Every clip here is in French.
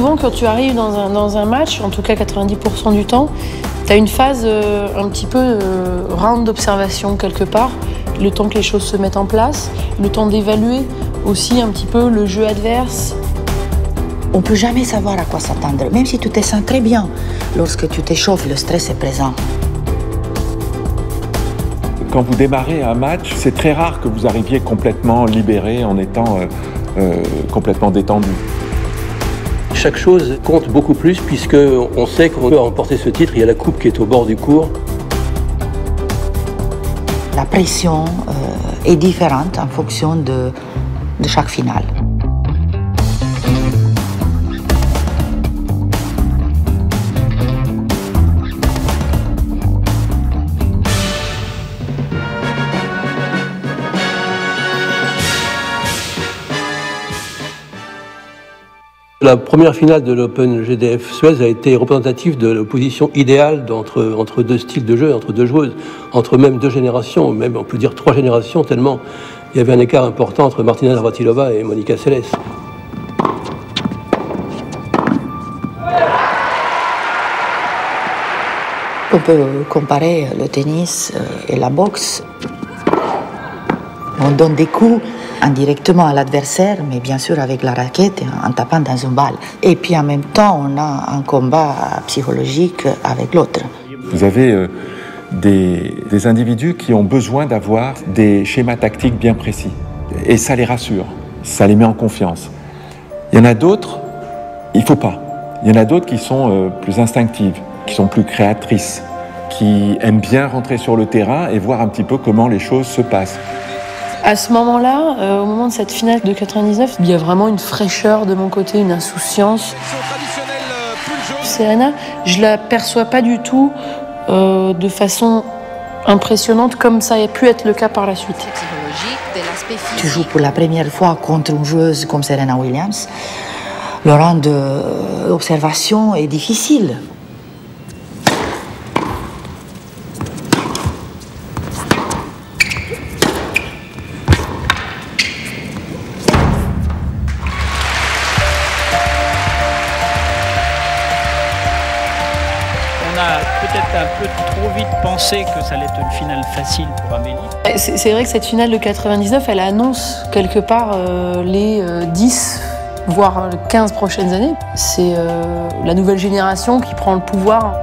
Souvent, quand tu arrives dans un match, en tout cas 90% du temps, tu as une phase un petit peu round d'observation quelque part, le temps que les choses se mettent en place, le temps d'évaluer aussi un petit peu le jeu adverse. On ne peut jamais savoir à quoi s'attendre, même si tu te sens très bien. Lorsque tu t'échauffes, le stress est présent. Quand vous démarrez un match, c'est très rare que vous arriviez complètement libéré en étant complètement détendu. Chaque chose compte beaucoup plus puisqu'on sait qu'on peut remporter ce titre. Il y a la coupe qui est au bord du cours. La pression est différente en fonction de chaque finale. La première finale de l'Open GDF Suez a été représentative de l'opposition idéale entre deux styles de jeu, entre deux joueuses, entre même deux générations, même on peut dire 3 générations, tellement il y avait un écart important entre Martina Navratilova et Monica Seles. On peut comparer le tennis et la boxe. On donne des coups indirectement à l'adversaire, mais bien sûr avec la raquette, en tapant dans une balle. Et puis en même temps, on a un combat psychologique avec l'autre. Vous avez des individus qui ont besoin d'avoir des schémas tactiques bien précis. Et ça les rassure, ça les met en confiance. Il y en a d'autres, il ne faut pas. Il y en a d'autres qui sont plus instinctives, qui sont plus créatrices, qui aiment bien rentrer sur le terrain et voir un petit peu comment les choses se passent. À ce moment-là, au moment de cette finale de 99, il y a vraiment une fraîcheur de mon côté, une insouciance. Serena, je la perçois pas du tout de façon impressionnante comme ça a pu être le cas par la suite. Tu joues pour la première fois contre une joueuse comme Serena Williams. Le rang d'observation est difficile. Peut-être un peu trop vite pensé que ça allait être une finale facile pour Amélie. C'est vrai que cette finale de 99, elle annonce quelque part les 10, voire 15 prochaines années. C'est la nouvelle génération qui prend le pouvoir.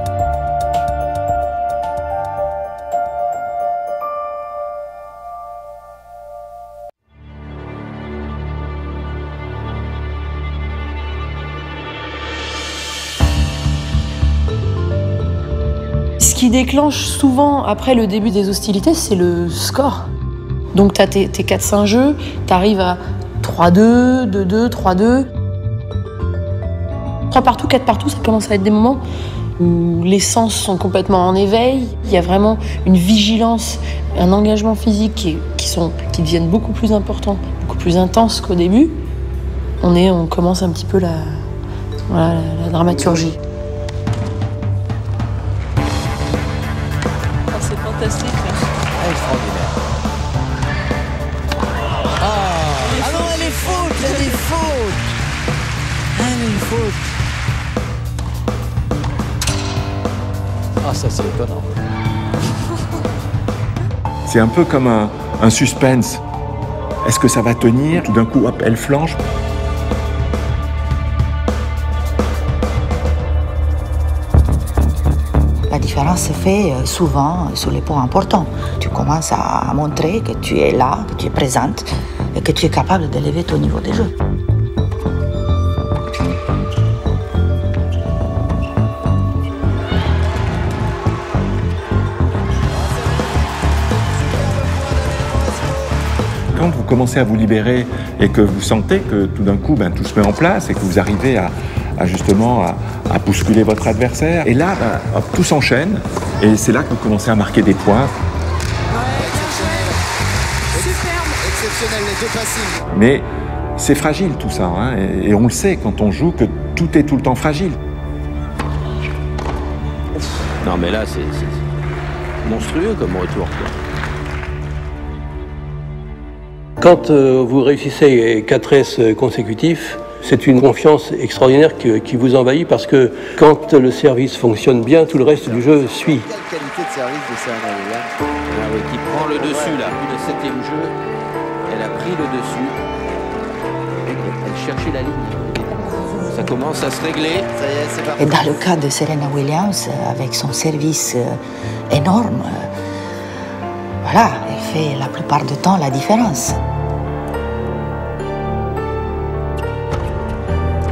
Ce qui déclenche souvent après le début des hostilités, c'est le score. Donc tu as tes 4-5 jeux, tu arrives à 3-2, 2-2, 3-2. 3 partout, 4 partout, ça commence à être des moments où les sens sont complètement en éveil. Il y a vraiment une vigilance, un engagement physique qui deviennent beaucoup plus importants, beaucoup plus intenses qu'au début. On commence un petit peu la dramaturgie. C'est fantastique. Extraordinaire. Ah non, elle est faute, elle est faute. Elle est faute. Ah, ça c'est étonnant. C'est un peu comme un suspense. Est-ce que ça va tenir? Tout d'un coup, hop, elle flanche. La différence se fait souvent sur les points importants. Tu commences à montrer que tu es là, que tu es présente et que tu es capable d'élever ton niveau de jeu. Quand vous commencez à vous libérer et que vous sentez que tout d'un coup, tout se met en place et que vous arrivez à bousculer votre adversaire. Et là, hop, tout s'enchaîne et c'est là que vous commencez à marquer des points. Exceptionnel, les deux passings. Mais c'est fragile tout ça, hein, et on le sait quand on joue que tout est tout le temps fragile. Non mais là c'est monstrueux comme retour. Quand vous réussissez 4 S consécutifs, C'est une confiance extraordinaire qui vous envahit parce que quand le service fonctionne bien, tout le reste du jeu suit. Quelle qualité de service de Serena Williams. Ah oui, qui prend le dessus là, puis le 7e jeu, elle a pris le dessus. Elle cherchait la ligne. Ça commence à se régler. Ça y est, c'est parti. Et dans le cas de Serena Williams, avec son service énorme, voilà, elle fait la plupart du temps la différence.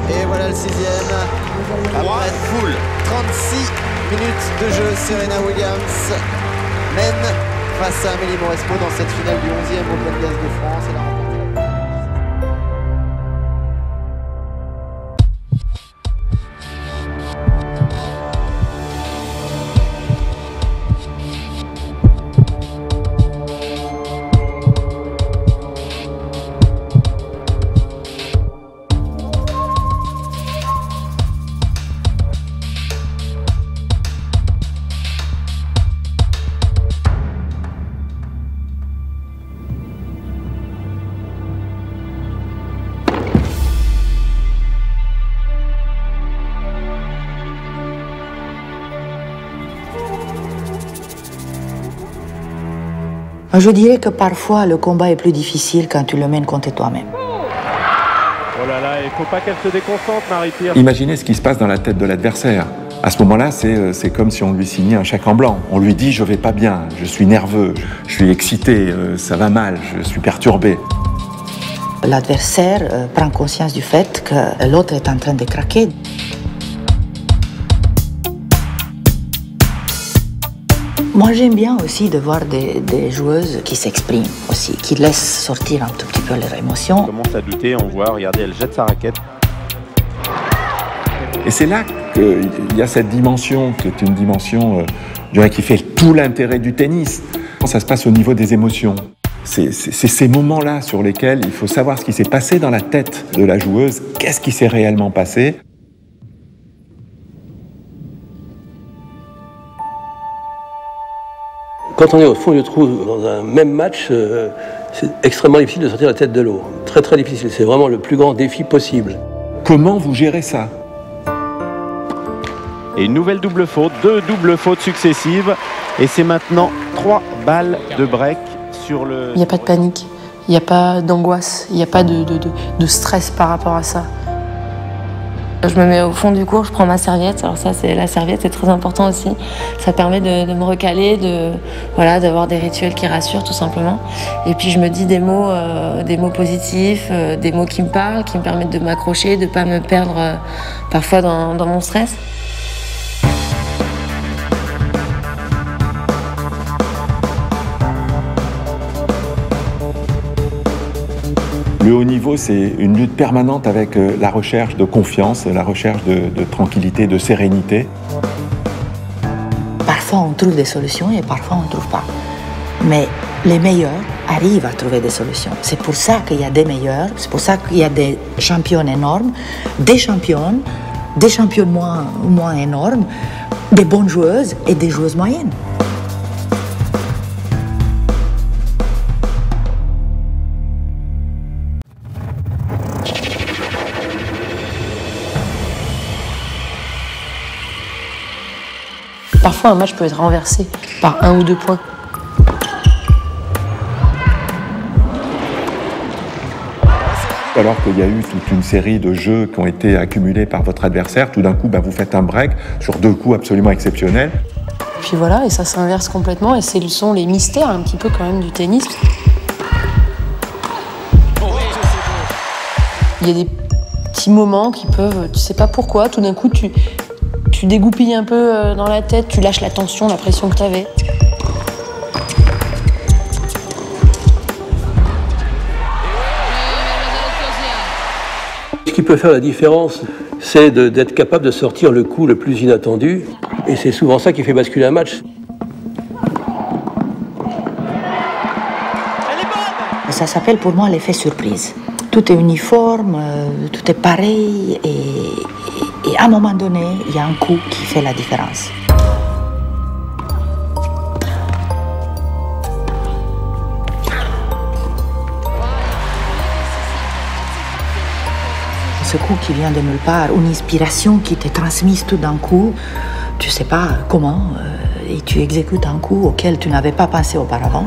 Et voilà le 6e. Après full 36 minutes de jeu, Serena Williams mène face à Amélie Mauresmo dans cette finale du 11e Open Gaz de France. Elle a remporté la... Je dirais que parfois le combat est plus difficile quand tu le mènes contre toi-même. Oh là là, il ne faut pas qu'elle se déconcentre, Marie-Pierre. Imaginez ce qui se passe dans la tête de l'adversaire. À ce moment-là, c'est comme si on lui signait un chèque en blanc. On lui dit « je vais pas bien, je suis nerveux, je suis excité, ça va mal, je suis perturbé ». L'adversaire prend conscience du fait que l'autre est en train de craquer. Moi, j'aime bien aussi de voir des joueuses qui s'expriment aussi, qui laissent sortir un tout petit peu leurs émotions. On commence à douter, on voit, regardez, elle jette sa raquette. Et c'est là qu'il y a cette dimension qui est une dimension je dirais, qui fait tout l'intérêt du tennis. Ça se passe au niveau des émotions. C'est ces moments-là sur lesquels il faut savoir ce qui s'est passé dans la tête de la joueuse, qu'est-ce qui s'est réellement passé. Quand on est au fond du trou dans un même match, c'est extrêmement difficile de sortir la tête de l'eau. Très très difficile, c'est vraiment le plus grand défi possible. Comment vous gérez ça? Et une nouvelle double faute, 2 doubles fautes successives. Et c'est maintenant 3 balles de break sur le... Il n'y a pas de panique, il n'y a pas d'angoisse, il n'y a pas de stress par rapport à ça. Je me mets au fond du cours, je prends ma serviette. Alors ça, la serviette, c'est très important aussi. Ça permet de me recaler, voilà, d'avoir des rituels qui rassurent tout simplement. Et puis je me dis des mots positifs, des mots qui me parlent, qui me permettent de m'accrocher, de ne pas me perdre parfois dans mon stress. Le haut niveau, c'est une lutte permanente avec la recherche de confiance, la recherche de tranquillité, de sérénité. Parfois, on trouve des solutions et parfois, on ne trouve pas. Mais les meilleurs arrivent à trouver des solutions. C'est pour ça qu'il y a des meilleurs, c'est pour ça qu'il y a des champions énormes, des championnes moins énormes, des bonnes joueuses et des joueuses moyennes. Parfois, un match peut être renversé par 1 ou 2 points. Alors qu'il y a eu toute une série de jeux qui ont été accumulés par votre adversaire, tout d'un coup, vous faites un break sur 2 coups absolument exceptionnels. Puis voilà, et ça s'inverse complètement, et ce sont les mystères un petit peu quand même du tennis. Il y a des petits moments qui peuvent, tu sais pas pourquoi, tout d'un coup tu dégoupilles un peu dans la tête, tu lâches la tension, la pression que tu avais. Ce qui peut faire la différence, c'est d'être capable de sortir le coup le plus inattendu. Et c'est souvent ça qui fait basculer un match. Ça s'appelle pour moi l'effet surprise. Tout est uniforme, tout est pareil et à un moment donné, il y a un coup qui fait la différence. ce coup qui vient de nulle part, une inspiration qui t'est transmise tout d'un coup, tu sais pas comment, et tu exécutes un coup auquel tu n'avais pas pensé auparavant.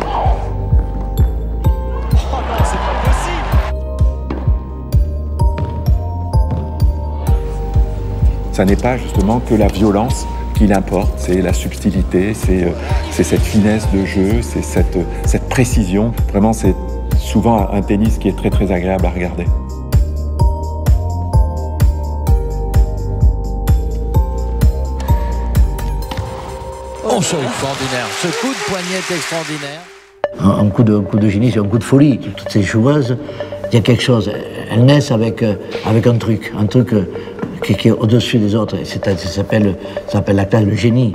Ça n'est pas justement que la violence qu'il importe, c'est la subtilité, c'est cette finesse de jeu, c'est cette précision. Vraiment, c'est souvent un tennis qui est très très agréable à regarder. Oh, c'est extraordinaire. Ce coup de poignet est extraordinaire. Un coup de génie, c'est un coup de folie. Toutes ces joueuses, il y a quelque chose. Elles naissent avec un truc qui est au-dessus des autres. Ça s'appelle la classe, le génie.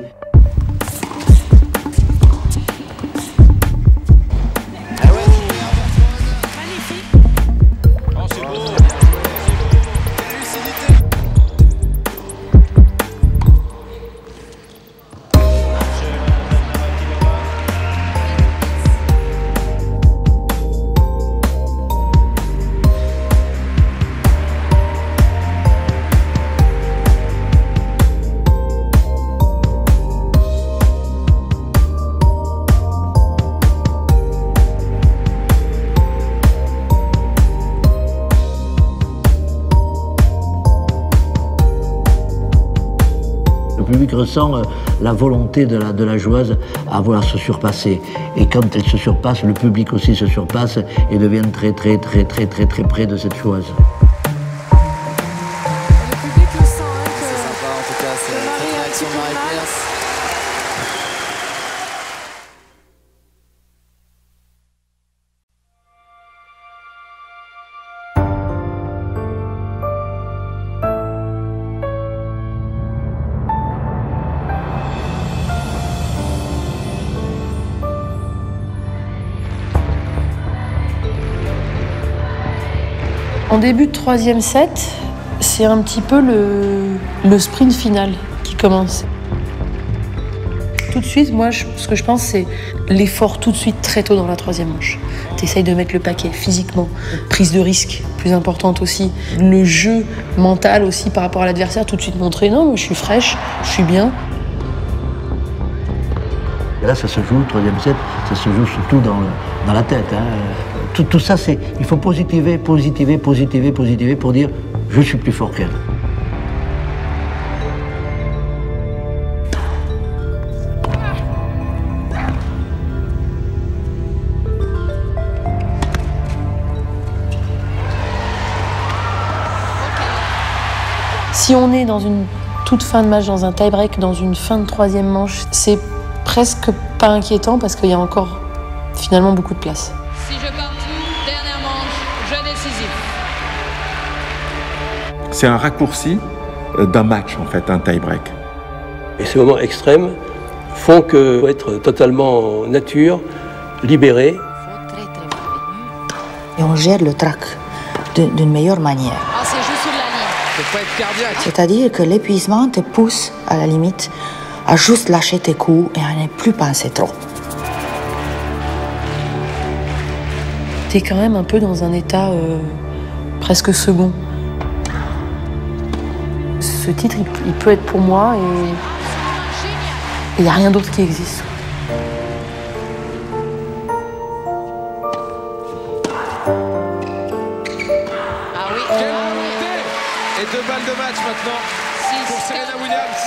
Le public ressent la volonté de la joueuse à vouloir se surpasser. Et quand elle se surpasse, le public aussi se surpasse et devient très près de cette joueuse. Le public le sent, hein, c'est sympa en tout cas, c'est une réaction de Marie-Pierce. En début de troisième set, c'est un petit peu le sprint final qui commence. Tout de suite, moi, ce que je pense, c'est l'effort tout de suite, très tôt dans la troisième manche. Tu essayes de mettre le paquet physiquement. Prise de risque, plus importante aussi. Le jeu mental aussi par rapport à l'adversaire, tout de suite montrer non, mais je suis fraîche, je suis bien. Et là, ça se joue, le troisième set, ça se joue surtout dans la tête. Hein. Tout ça, il faut positiver pour dire je suis plus fort qu'elle. Si on est dans une toute fin de match, dans un tie-break, dans une fin de troisième manche, c'est presque pas inquiétant parce qu'il y a encore finalement beaucoup de place. Si je partout, dernière manche, jeu décisif. C'est un raccourci d'un match en fait, un tie-break. Et ces moments extrêmes font qu'il faut être totalement nature, libéré. Et on gère le trac d'une meilleure manière. Ah, c'est juste sur la ligne. Faut pas être cardiaque. C'est-à-dire que l'épuisement te pousse à la limite à juste lâcher tes coups et à ne plus penser trop. T'es quand même un peu dans un état presque second. Ce titre, il peut être pour moi et il n'y a rien d'autre qui existe. Ah oui. Quelle volonté! Et 2 balles de match maintenant pour Serena Williams.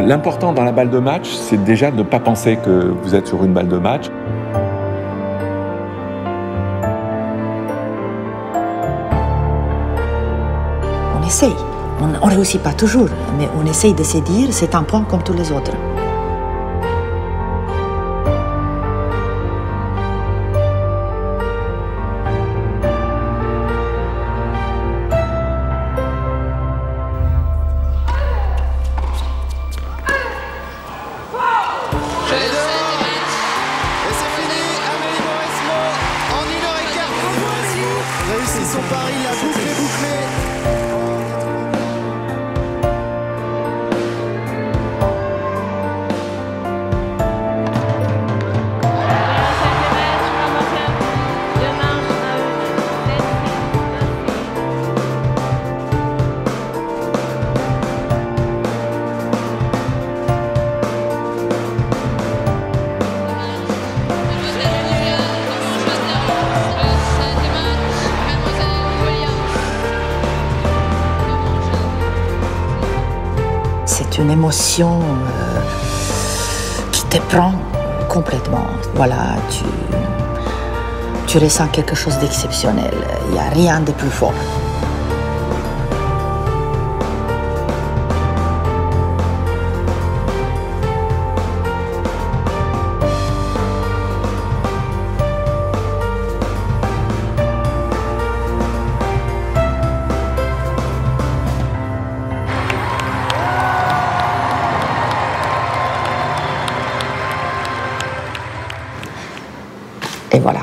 L'important dans la balle de match, c'est déjà de ne pas penser que vous êtes sur une balle de match. On essaye. On ne réussit pas toujours, mais on essaye de se dire c'est un point comme tous les autres. Réussit son pari, la boucle est bouclée. C'est une émotion qui te prend complètement. Voilà, tu ressens quelque chose d'exceptionnel. Il n'y a rien de plus fort. Et voilà,